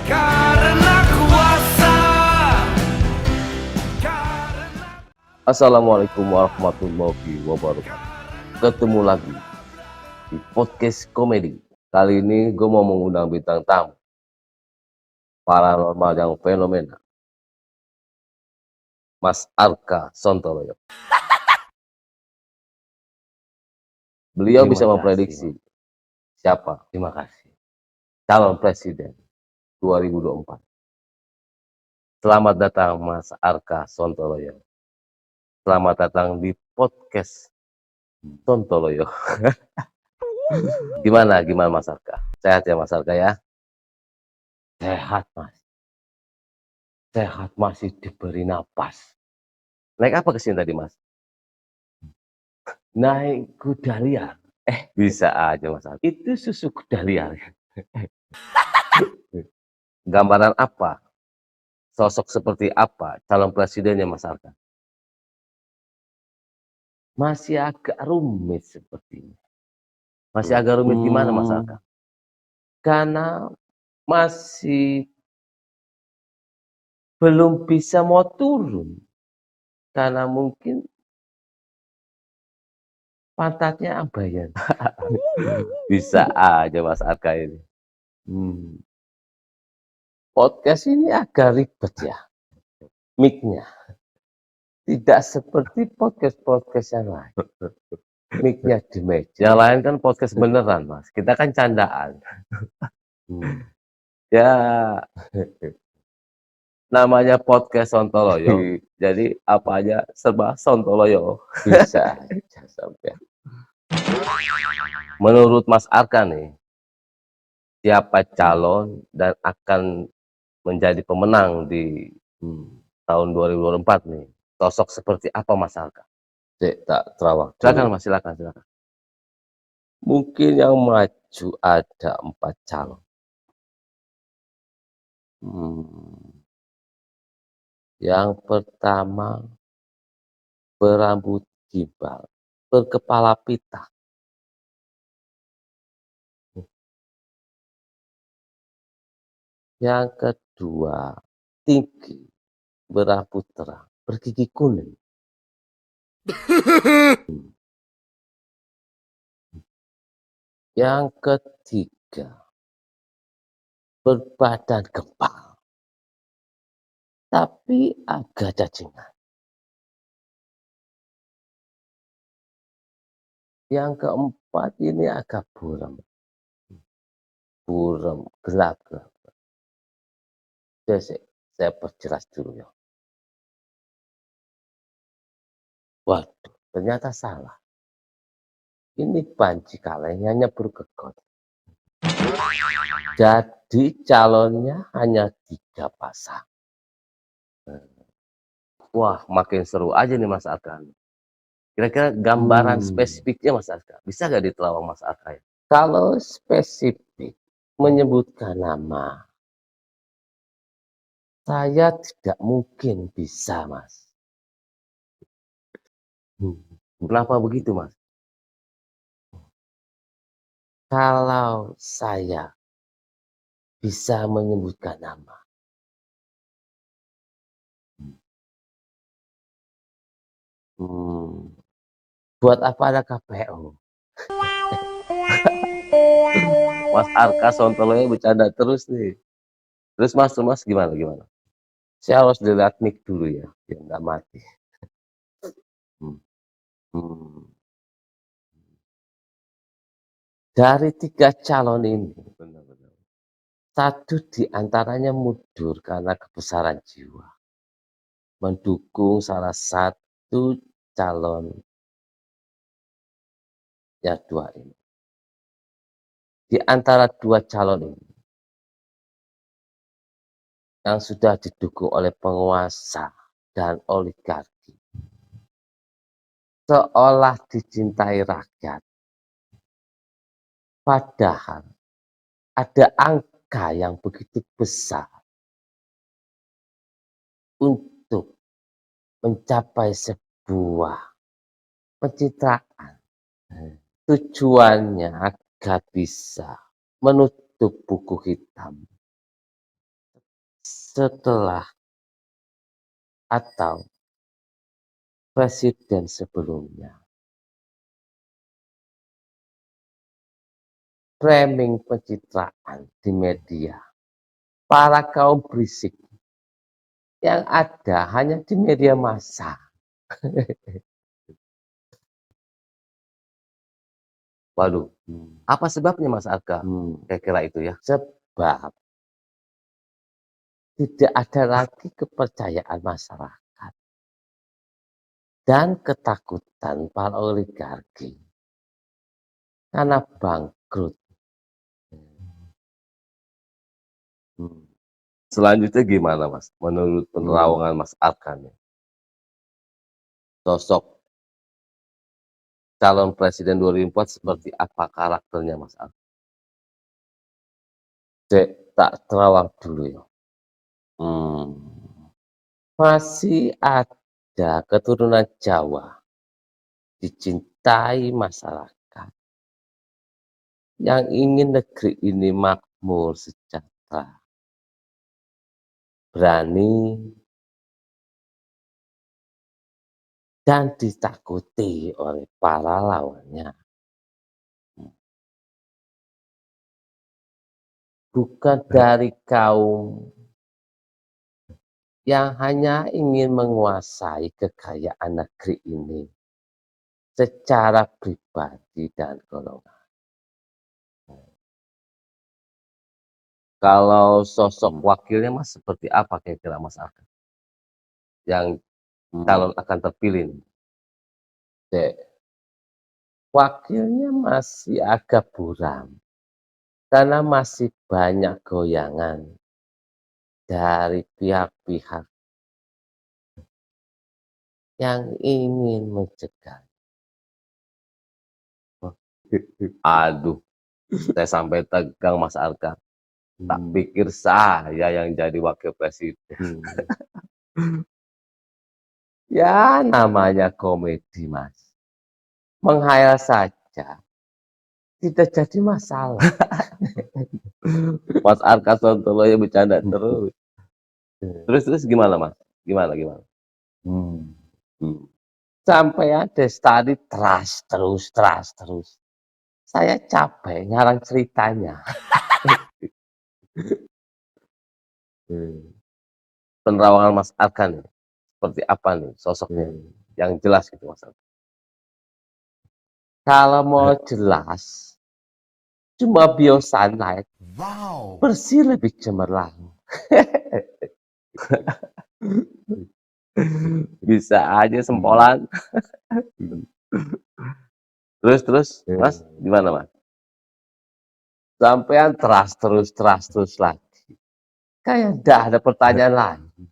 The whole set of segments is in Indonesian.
karena kuasa. Assalamualaikum warahmatullahi wabarakatuh. Ketemu lagi di podcast komedi. Kali ini gue mau mengundang bintang tamu paranormal yang fenomena, Mas Arka Sontoloyo. Beliau bisa memprediksi siapa calon presiden 2024. Selamat datang Mas Arka Sontoloyo. Selamat datang di podcast Sontoloyo. Gimana Mas Arka? Sehat ya Mas Arka ya? Sehat Mas. Sehat, masih diberi napas. Naik apa kesini tadi Mas? Naik kuda liar. Bisa aja Mas Arka. Itu susu kuda liar. Gambaran apa? Sosok seperti apa calon presidennya Mas Arka? Masih agak rumit sepertinya. Masih agak rumit gimana Mas Arka? Karena masih belum bisa mau turun. Karena mungkin pantatnya ambayan. Bisa aja Mas Arka ini. Podcast ini agak ribet ya. Mic-nya. Tidak seperti podcast-podcast yang lain. Mic-nya di meja. Yang lain kan podcast beneran Mas. Kita kan candaan. Ya, namanya podcast Sontoloyo. Jadi apa aja serba Sontoloyo. Bisa aja sampai. Menurut Mas Arka nih, siapa calon dan akan menjadi pemenang di tahun 2024 nih? Sosok seperti apa Mas Arka? Tak terawang. Silakan Mas, silakan. Mungkin yang maju ada 4 calon. Yang pertama berambut gimbal, berkepala pita. Yang kedua tinggi, berambut terang, bergigi kuning. Yang ketiga berbadan gempal, tapi agak cacingan. Yang keempat ini agak buram, gelap. Saya perjelas dulu ya. Waduh, ternyata salah. Ini banci kalengnya nyebur ke got. Jadi calonnya hanya 3 pasang. Wah, makin seru aja nih Mas Arka. Kira-kira gambaran spesifiknya Mas Arka, bisa nggak diterawang Mas Arka ya? Kalau spesifik menyebutkan nama, saya tidak mungkin bisa Mas. Kenapa begitu Mas? Kalau saya bisa menyebutkan nama, buat apa ada KPU? Mas Arka Sontoloyo bercanda terus nih. Terus Mas gimana? Saya harus dilihat mic dulu ya, biar nggak mati. Dari 3 calon ini, satu diantaranya mundur karena kebesaran jiwa, mendukung salah satu calon yang 2 ini. Di antara 2 calon ini, yang sudah didukung oleh penguasa dan oligarki, seolah dicintai rakyat. Padahal ada angka yang begitu besar untuk mencapai sebuah pencitraan. Tujuannya agar bisa menutup buku hitam setelah atau presiden sebelumnya. Framing pencitraan di media, para kaum berisik yang ada hanya di media massa. Waduh, apa sebabnya Mas Arka? Kira-kira itu ya. Sebab tidak ada lagi kepercayaan masyarakat dan ketakutan para oligarki karena bangkrut. Selanjutnya gimana Mas? Menurut penerawangan Mas Arka nih, sosok calon presiden 2004 seperti apa karakternya Mas Arka? Cek, tak terawang dulu ya. Masih ada keturunan Jawa, dicintai masyarakat, yang ingin negeri ini makmur, sejahtera, berani, dan ditakuti oleh para lawannya. Bukan dari kaum yang hanya ingin menguasai kekayaan negeri ini secara pribadi dan golongan. Kalau sosok wakilnya Mas seperti apa kira-kira Mas Arka? Yang calon akan terpilih. Wakilnya masih agak buram karena masih banyak goyangan dari pihak-pihak yang ingin mencegah. Aduh, saya sampai tegang Mas Arka. Tak pikir saya yang jadi wakil presiden. Ya namanya komedi Mas. Menghayal saja tidak jadi masalah. Mas Arka Sontoloyo bercanda terus. Terus gimana Mas? Gimana? Sampai ada tadi terus. Saya capek ngarang ceritanya. Penerawangan Mas Arka nih, seperti apa nih sosoknya? Yang jelas gitu Mas Arka. Kalau mau jelas, cuma biosunlight, bersih lebih cemerlang. Bisa aja sempolan. Terus, Mas, gimana Mas? Sampean terus lagi. Kayak ndak ada pertanyaan lagi.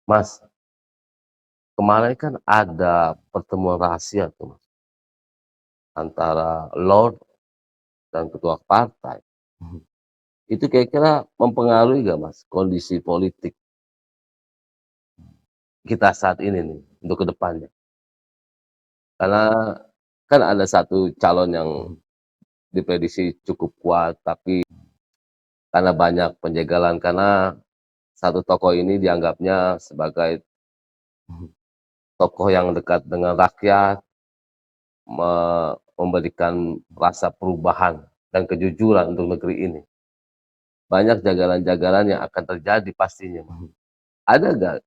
Mas, kemarin kan ada pertemuan rahasia tuh Mas, antara Lord dan ketua partai. Itu kira-kira mempengaruhi nggak Mas kondisi politik kita saat ini nih untuk kedepannya? Karena kan ada satu calon yang diprediksi cukup kuat, tapi karena banyak penjagalan, karena satu tokoh ini dianggapnya sebagai tokoh yang dekat dengan rakyat, memberikan rasa perubahan dan kejujuran untuk negeri ini. Banyak jagalan-jagalan yang akan terjadi pastinya. Ada nggak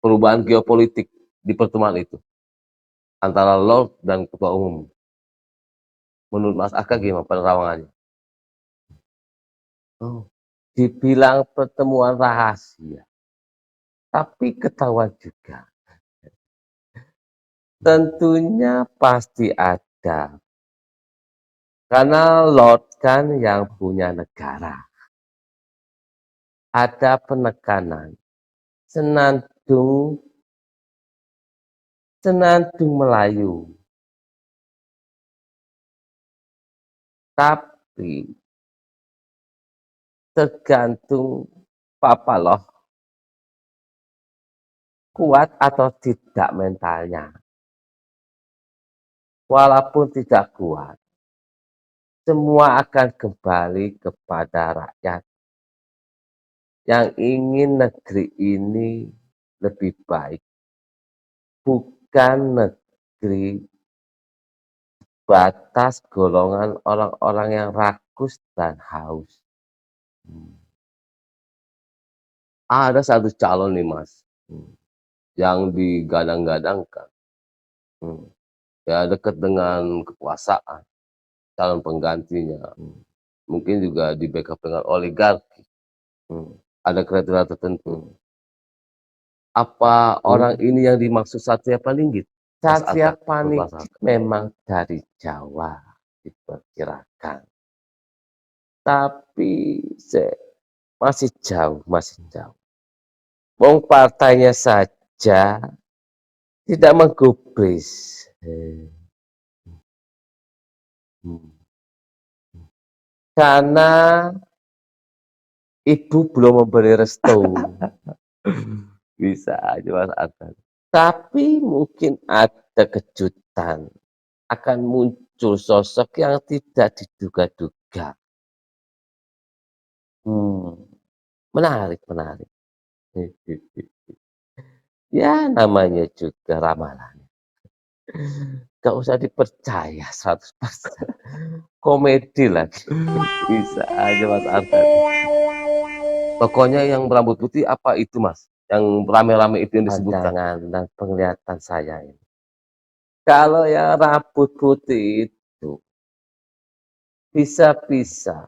perubahan geopolitik di pertemuan itu antara Lord dan ketua umum? Menurut Mas Aka gimana penerawangannya? Dibilang pertemuan rahasia, tapi ketahuan juga. Tentunya pasti ada. Karena Lord kan yang punya negara. Ada penekanan. Senandung Melayu. Tapi tergantung Papa loh, kuat atau tidak mentalnya. Walaupun tidak kuat, semua akan kembali kepada rakyat yang ingin negeri ini lebih baik, bukan negeri batas golongan orang-orang yang rakus dan haus. Ada satu calon nih Mas, yang digadang-gadangkan, ya dekat dengan kekuasaan, calon penggantinya, mungkin juga di-backup dengan oligarki, ada kriteria tertentu. Apa orang ini yang dimaksud Satria Paningit? Satria Paningit memang dari Jawa diperkirakan, tapi masih jauh. Wong partainya saja tidak menggubris. Karena ibu belum memberi restu. Bisa aja Mas Arkan. Tapi mungkin ada kejutan, akan muncul sosok yang tidak diduga-duga. Menarik. Ya namanya juga ramalan. Gak usah dipercaya 100%. Komedi lagi. Bisa aja Mas Arkan. Pokoknya yang berambut putih apa itu Mas? Yang rame-rame itu yang disebutkan? Pandangan dan penglihatan saya ini. Kalau yang rambut putih itu bisa-bisa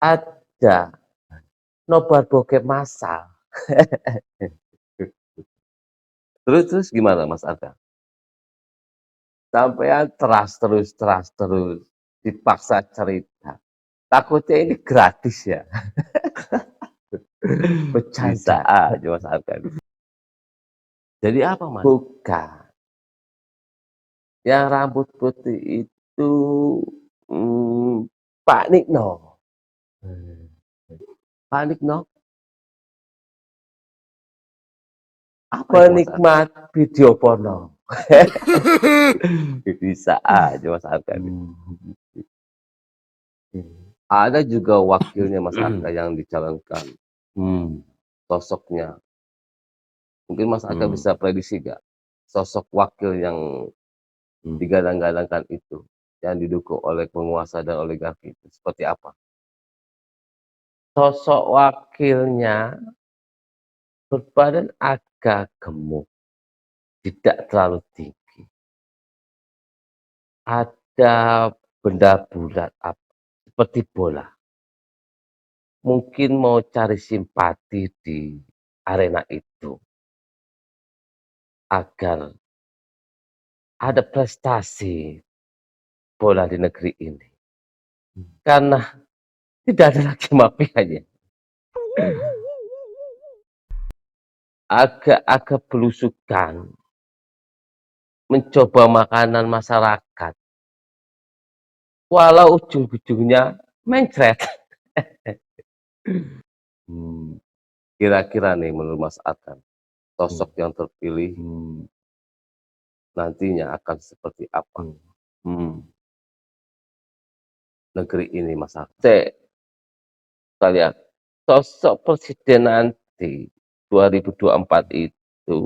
ada nobar bokep massal. Terus gimana Mas Arkan? Sampean terus dipaksa cerita. Takutnya ini gratis ya. Bisa aja Mas Arkan. Jadi apa Mas? Bukan. Yang rambut putih itu Pak Nikno. Pak Nikno apa penikmat video porno. Bisa aja Mas Arkan. Ada juga wakilnya Mas Arkan yang dicalonkan. Sosoknya. Mungkin Mas Arkan bisa prediksi gak? Sosok wakil yang digadang-gadangkan itu, yang didukung oleh penguasa dan oligarki itu seperti apa? Sosok wakilnya berbadan agak gemuk, tidak terlalu tinggi. Ada benda bulat seperti bola. Mungkin mau cari simpati di arena itu agar ada prestasi bola di negeri ini. Karena tidak ada lagi mafianya. Agak belusukan, mencoba makanan masyarakat, walau ujung-ujungnya mencret. Kira-kira nih menurut Mas Arkan, sosok yang terpilih nantinya akan seperti apa negeri ini Mas Arkan? Kita lihat sosok presiden nanti 2024 itu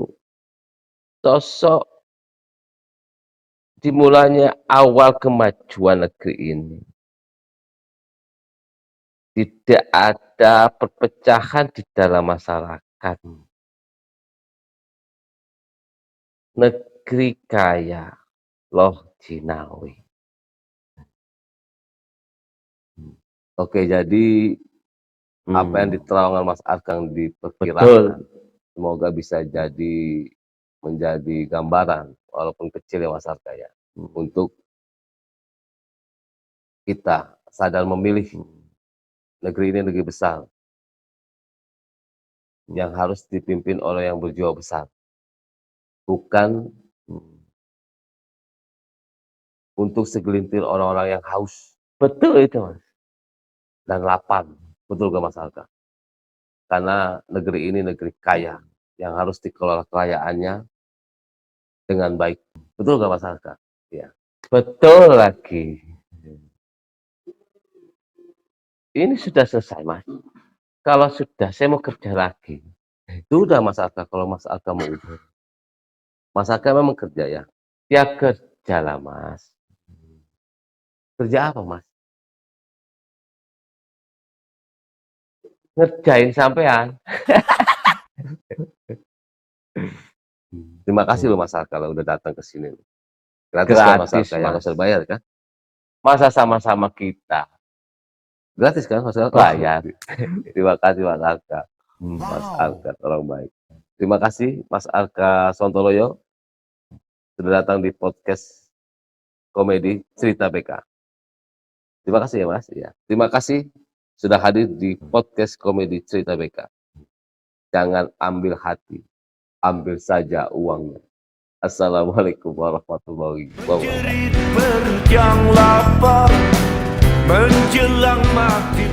sosok dimulainya awal kemajuan negeri ini. Tidak ada perpecahan di dalam masyarakat. Negeri kaya, loh jinawi. Oke, jadi apa yang diterangkan Mas Arkan diperkirakan, semoga bisa menjadi gambaran, walaupun kecil ya Mas Arkan ya, untuk kita sadar memilih negeri ini negeri besar, yang harus dipimpin oleh yang berjiwa besar, bukan untuk segelintir orang-orang yang haus. Betul itu Mas. Dan lapar, betul gak Mas Arkan? Karena negeri ini negeri kaya, yang harus dikelola kekayaannya dengan baik. Betul gak Mas Arkan? Ya. Betul lagi. Ini sudah selesai, Mas. Kalau sudah, saya mau kerja lagi. Sudah Mas Arka, kalau Mas Arka mau udah. Mas Arka memang kerja ya? Ya kerja lah, Mas. Kerja apa, Mas? Ngerjain sampean. Terima kasih loh Mas Arka kalau udah datang ke sini. Gratis kan Mas Gratis, Arka, yang Mas. nggak usah bayar kan? Masa sama-sama kita. Gratis kan Mas Arka? Bayar. Terima kasih Mas Arka. Mas Arka, orang baik. Terima kasih Mas Arka Sontoloyo sudah datang di podcast komedi Cerita BK. Terima kasih ya Mas. Ya. Terima kasih sudah hadir di podcast komedi Cerita BK. Jangan ambil hati, ambil saja uangnya. Assalamualaikum warahmatullahi wabarakatuh. Jerit berjang lapar menjelang mati